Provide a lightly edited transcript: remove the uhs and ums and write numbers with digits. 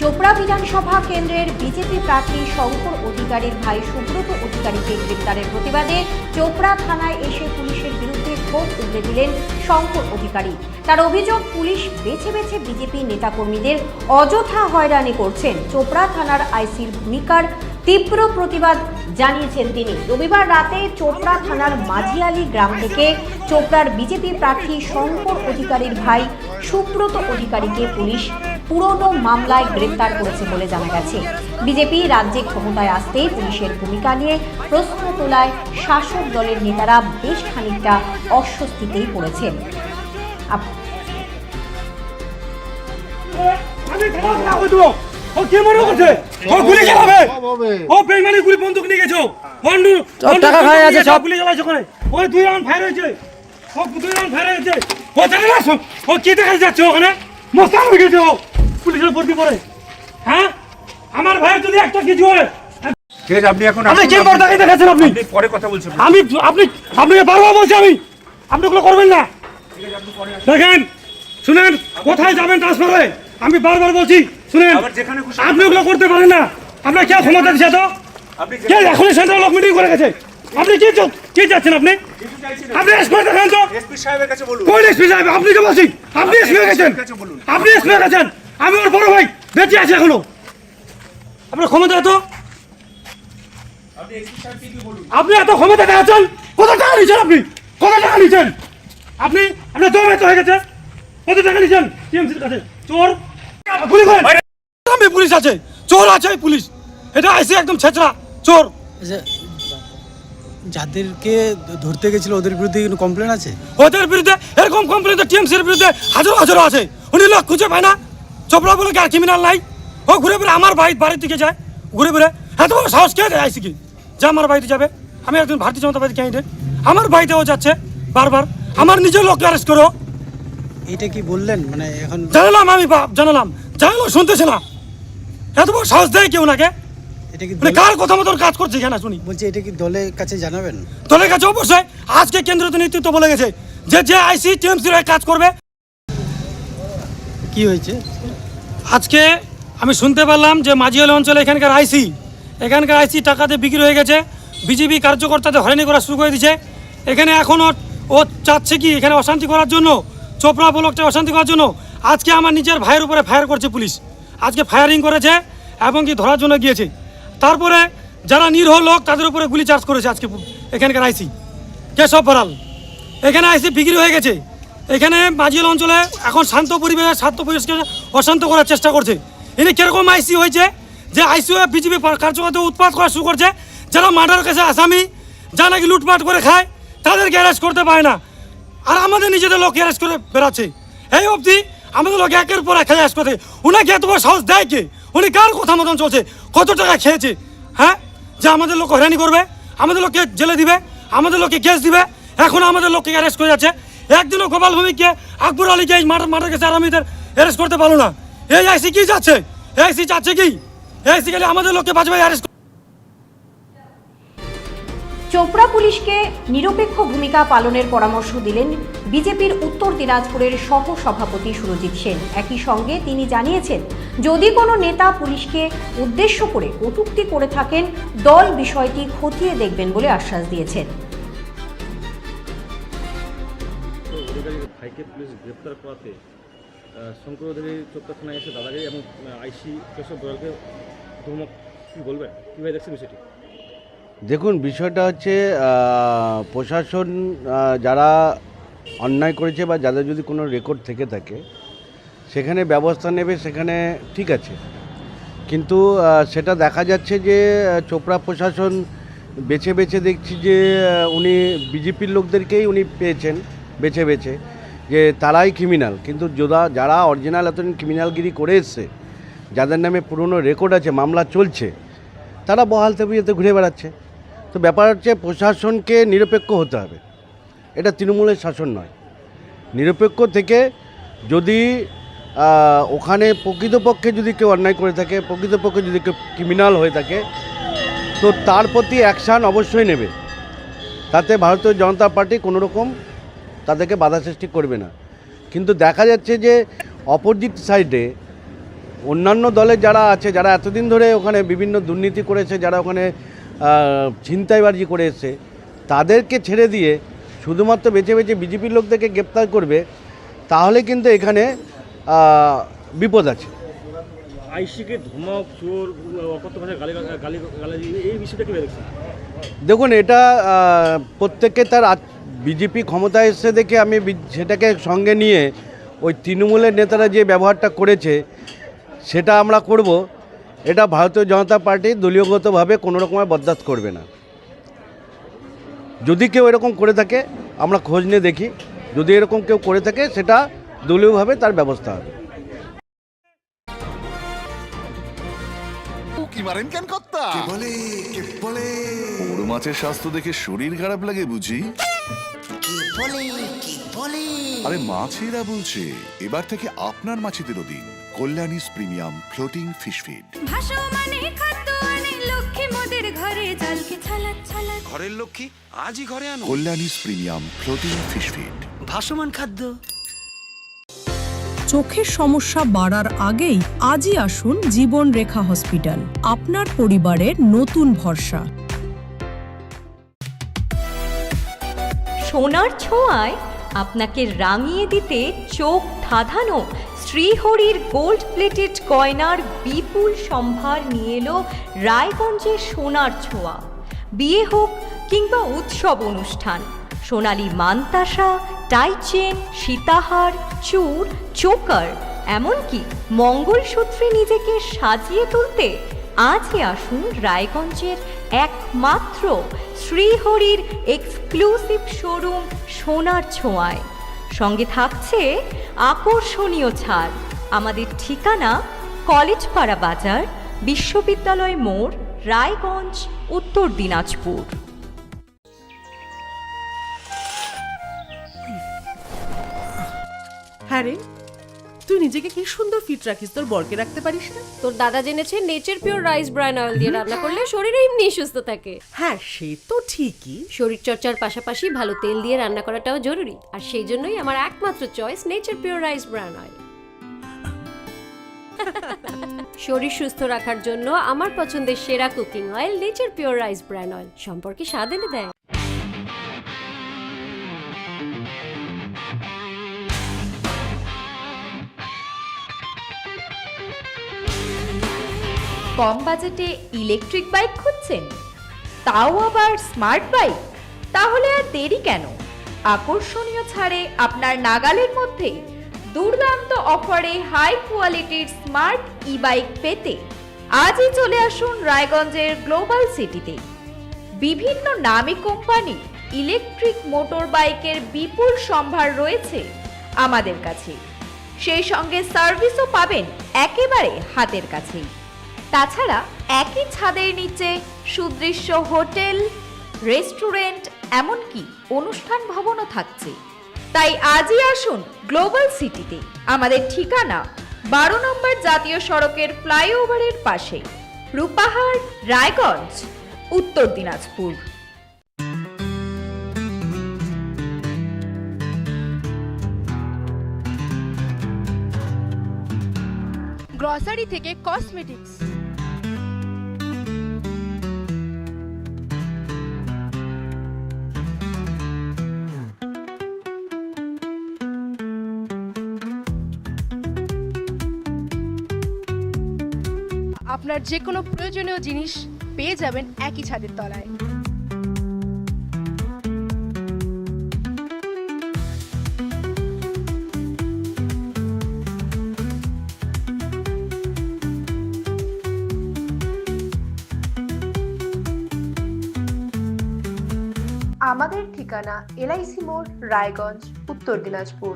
চোপড়া বিধানসভা কেন্দ্রের বিজেপি প্রার্থী শঙ্কর অধিকারীর ভাই সুব্রত অধিকারীকে গ্রেপ্তারের প্রতিবাদে চোপড়া থানায় এসে পুলিশের বিরুদ্ধে ক্ষোভ উগরে দিলেন শঙ্কর অধিকারী। তার অভিযোগ, পুলিশ বেছে বেছে বিজেপি নেতাকর্মীদের অযথা হয়রানি করছেন। চোপড়া থানার আইসির ভূমিকার তীব্র প্রতিবাদ জানিয়েছেন তিনি। রবিবার রাতে চোপড়া থানার মাঝিয়ালি গ্রাম থেকে চোপড়ার বিজেপি প্রার্থী শঙ্কর অধিকারীর ভাই সুব্রত অধিকারীকে পুলিশ পুরনো মামলায় গ্রেপ্তার করেছে বলে জানা গেছে। বিজেপি রাজ্যে ক্ষমতায় আসতেই পুলিশের ভূমিকা নিয়ে প্রশ্ন তোলায় শাসক দলের নেতারা বেশ খানিকটা অস্বস্তিতেই পড়েছেন। পুলিশের ভর্তি করে, হ্যাঁ আমার ভাইয়ের যদি একটা কিছু হয়, ঠিক আছে, আপনি এখন আপনি কি বর্তাকে দেখাচ্ছেন? আপনি পরে কথা বলছেন। আমি আপনাকে বারবার বলছি, আপনি ওগুলো করবেন না। দেখেন, শুনেন, কোথায় যাবেন ট্রান্সফার হয়ে, আমি বারবার বলছি, শুনেন, আপনি ওগুলো করতে পারেন না। আপনার কে ক্ষমতা দিচ্ছে? তো কে এখনই সেন্ট্রাল লোক মিটিং করে গেছে? আপনি কি চাচ্ছেন? আপনি এসপি দেখেন তো, এসপি সাহেবের কাছে বলুন। কোন এসপি সাহেব? আপনি কে বলছি? আপনি এসপি গেছেন, আপনি এসপি গেছেন, আমি ওর বড় ভাই বেঁচে আছি এখনো। আপনার ক্ষমতা এত, আপনি এত ক্ষমতা দেখাচ্ছেন, কত টাকা নিচ্ছেন? আপনি কত টাকা নিচ্ছেন? আপনার দম এত হয়ে গেছে, কত টাকা নিচ্ছেন টিএমসির কাছে? চোর পুলিশ, পুলিশ আছে, চোর আছে পুলিশ, এটা আইসি একদম ছেচড়া চোর। যাদেরকে ধরতে গেছিল ওদের বিরুদ্ধে কোনো কমপ্লেন আছে? ওদের বিরুদ্ধে এরকম কমপ্লেন তো টিএমসির বিরুদ্ধে হাজারো হাজারো আছে। উনি লোক খুঁজে পায় না। চোপড়া বলে কি আর ক্রিমিনাল নাই? ও ঘুরে ফিরে আমার বাড়ির দিকে যায়, ঘুরে ফিরে। এত বড় সাহস কে দেয় আইসি কি যে আমার বাড়িতে যাবে? আমি একজন ভারতীয় জনতা পার্টি ক্যান্ডিডেট, আমার বাড়িতেও যাচ্ছে বারবার, আমার নিজের লোককে অ্যারেস্ট করো। এটা কি বললেন? মানে এখন জানালাম, আমি জানালাম শুনতেছে না। এত বড় সাহস দেয় কেউ নাকে? এটা কি কার কথা মতন কাজ করছে এখানে শুনি? বলছে এটা কি দলের কাছে জানাবেন? দলের কাছে অবশ্যই। আজকে কেন্দ্রীয় নেতৃত্ব বলে গেছে যে আইসি টিএমসির কাজ করবে। কি হয়েছে আজকে আমি শুনতে পারলাম যে মাঝিয়ালি অঞ্চলে এখানকার আইসি টাকাতে বিক্রি হয়ে গেছে, বিজেপি কার্যকর্তাদের হয়রানি করা শুরু করে দিয়েছে। এখানে এখনও ও চাচ্ছে কি এখানে অশান্তি করার জন্য, চোপড়া ব্লকটা অশান্তি করার জন্য। আজকে আমার নিজের ভাইয়ের উপরে ফায়ার করছে পুলিশ, আজকে ফায়ারিং করেছে এবং কি ধরার জন্য গিয়েছে। তারপরে যারা নিরীহ লোক তাদের উপরে গুলি চার্জ করেছে আজকে এখানকার আইসি কেশব বড়াল। এখানে আইসি বিক্রি হয়ে গেছে। এখানে মাঝিয়ালি অঞ্চলে এখন শান্ত পরিবেশকে অশান্ত করার চেষ্টা করছে। ইনি কিরকম আইসি হয়েছে যে আইসি বিজেপি কার্যকর্তা উৎপাত করা শুরু করছে। যারা মার্ডার কেসে আসামি, যা নাকি লুটপাট করে খায়, তাদেরকে অ্যারেস্ট করতে পারে না, আর আমাদের নিজেদের লোক অ্যারেস্ট করে বেড়াচ্ছে। এই অবধি আমাদের লোক একের পর এক অ্যারেস্ট করতে। উনাকে এত বড় সাহস দেয় কে? উনি কার কথা মতন চলছে? কত টাকা খেয়েছে? হ্যাঁ, যে আমাদের লোক হয়রানি করবে, আমাদের লোককে জেলে দিবে, আমাদের লোককে কেস দিবে। এখন আমাদের লোককে অ্যারেস্ট করে যাচ্ছে। একদিনও গোপাল ভূমিকে, আকবর আলীকে এই মার্ডার কেসে আসামিদের অ্যারেস্ট করতে পারলো না। এই আইসি কি যাচ্ছে? এই আইসি চাচ্ছে কি? এই আইসি গেলে আমাদের লোককে বাঁচবে অ্যারেস্ট। চোপড়া পুলিশকে নিরপেক্ষ ভূমিকা পালনের পরামর্শ দিলেন বিজেপির উত্তর দিনাজপুরের সহ সভাপতি সুরজিৎ সেন। একই সঙ্গে তিনি জানিয়েছেন, যদি কোনো নেতা পুলিশকে উদ্দেশ্য করে কটূক্তি করে থাকেন, দল বিষয়টি খতিয়ে দেখবেন বলে আশ্বাস দিয়েছেন। ভাইকে পুলিশ গ্রেপ্তার করাতে শঙ্কর অধিকারী চোপড়া থানায় এসে দাদাগিরি এবং আইসি কেশব বড়ালকে ধমক, কী বলবেন, কীভাবে দেখছেন বিষয়টি? দেখুন, বিষয়টা হচ্ছে প্রশাসন যারা অন্যায় করেছে বা যাদের যদি কোনো রেকর্ড থেকে থাকে সেখানে ব্যবস্থা নেবে, সেখানে ঠিক আছে। কিন্তু সেটা দেখা যাচ্ছে যে চোপড়া প্রশাসন বেছে বেছে দেখছি যে উনি বিজেপির লোকদেরকেই উনি পেয়েছেন বেছে বেছে, যে তারাই ক্রিমিনাল। কিন্তু যারা অরিজিনাল এতদিন ক্রিমিনালগিরি করে এসছে, যাদের নামে পুরনো রেকর্ড আছে, মামলা চলছে, তারা বহাল তবিয়তে ঘুরে বেড়াচ্ছে। তো ব্যাপার হচ্ছে প্রশাসনকে নিরপেক্ষ হতে হবে, এটা তৃণমূলের শাসন নয়। নিরপেক্ষ থেকে যদি ওখানে প্রকৃতপক্ষে যদি কেউ অন্যায় করে থাকে, প্রকৃতপক্ষে যদি কেউ ক্রিমিনাল হয়ে থাকে, তো তার প্রতি অ্যাকশান অবশ্যই নেবে। তাতে ভারতীয় জনতা পার্টি কোনো রকম তাদেরকে বাধা সৃষ্টি করবে না। কিন্তু দেখা যাচ্ছে যে অপোজিট সাইডে অন্যান্য দলের যারা আছে, যারা এতদিন ধরে ওখানে বিভিন্ন দুর্নীতি করেছে, যারা ওখানে ছিনতাইবাজি করে এসছে, তাদেরকে ছেড়ে দিয়ে শুধুমাত্র বেছে বেছে বিজেপির লোকদেরকে গ্রেপ্তার করবে, তাহলে কিন্তু এখানে বিপদ আছে। আইসিকে ধমক, চোর, অকথ্য ভাষায় গালি এই বিষয়টা কীভাবে দেখছেন? দেখুন, এটা প্রত্যেককে তার বিজেপি ক্ষমতায় এসে দেখে আমি সেটাকে সঙ্গে নিয়ে ওই তৃণমূলের নেতারা যে ব্যবহারটা করেছে সেটা আমরা করব। এটা ভারতীয় জনতা পার্টি দলীয়গতভাবে কোনো রকমের বরদাস্ত করবে না। যদি কেউ এরকম করে থাকে আমরা খোঁজ নিয়ে দেখি, যদি এরকম কেউ করে থাকে সেটা দলীয়ভাবে তার ব্যবস্থা হবে। কি মারেন কেন কর্তা? কে বলে বড় মাছের স্বাস্থ্য দেখে শরীর খারাপ লাগে বুঝি? আরে মাছেরা বলছে, এবার থেকে আপনার মাছেদেরও দিন কল্যাণীস প্রিমিয়াম ফ্লোটিং ফিশ ফিড। ঘরের লক্ষ্মী আজই ঘরে আনো কল্যাণীস প্রিমিয়াম ফ্লোটিং ফিশ ফিড। ভাসমান খাদ্য। চোখের সমস্যা বাড়ার আগেই আজই আসুন জীবন রেখা হসপিটাল, আপনার পরিবারের নতুন ভরসা। সোনার ছোঁয়ায় আপনাকে রাঙিয়ে দিতে চোখ ধাঁধানো শ্রীহরির গোল্ড প্লেটেড গয়নার বিপুল সম্ভার নিয়ে এলো রায়গঞ্জের সোনার ছোঁয়া। বিয়ে হোক কিংবা উৎসব অনুষ্ঠান, সোনালী মানতাসা, টাইচেন, সীতাহার, চূড়, চোকার, এমনকি মঙ্গলসূত্রে নিজেকে সাজিয়ে তুলতে আজই আসুন রায়গঞ্জের একমাত্র শ্রীহরির এক্সক্লুসিভ শোরুম সোনার ছোঁয়ায়। সঙ্গে থাকছে আকর্ষণীয় ছাড়। আমাদের ঠিকানা কলেজপাড়া বাজার, বিশ্ববিদ্যালয় মোড়, রায়গঞ্জ, উত্তর দিনাজপুর। হ্যাঁ রে, তুই নিজেকে কি সুন্দর ফিট রাখিস, তোর বরকে রাখতে পারিস না? তোর দাদা জেনেছে nature pure rice bran oil দিয়ে রান্না করলে শরীর এমনি সুস্থ থাকে। হ্যাঁ, সে তো ঠিকই। শরীর চর্চার পাশাপাশি ভালো তেল দিয়ে রান্না করাটাও জরুরি, আর সেই জন্যই আমার একমাত্র choice nature pure rice bran oil. শরীর সুস্থ রাখার জন্য আমার পছন্দের সেরা cooking oil nature pure rice bran oil, সম্পর্কে স্বাদ এনে দেয়। কম বাজেটে ইলেকট্রিক বাইক খুঁজছেন, তাও আবার স্মার্ট বাইক? তাহলে আর দেরি কেন? আকর্ষণীয় ছাড়ে আপনার নাগালের মধ্যেই দুর্দান্ত অফারে হাই কোয়ালিটির স্মার্ট ই বাইক পেতে আজই চলে আসুন রায়গঞ্জের গ্লোবাল সিটিতে। বিভিন্ন নামী কোম্পানি ইলেকট্রিক মোটর বাইকের বিপুল সম্ভার রয়েছে আমাদের কাছে, সেই সঙ্গে সার্ভিসও পাবেন একেবারে হাতের কাছেই। তাছাড়া একই ছাদের নিচে সুদৃশ্য হোটেল, রেস্টুরেন্ট, এমনকি অনুষ্ঠান ভবনও থাকছে। তাই আজই আসুন গ্লোবাল সিটিতে। আমাদের ঠিকানা 12 নম্বর জাতীয় সড়কের ফ্লাইওভারের পাশে, রূপাহার, রায়গঞ্জ, উত্তর দিনাজপুর। গ্রসারি থেকে কসমেটিক্স, আপনার যে কোনো প্রয়োজনীয় জিনিস পেয়ে যাবেন একই ছাদের তলায়। আমাদের ঠিকানা এলআইসি মোড়, রায়গঞ্জ, উত্তর দিনাজপুর।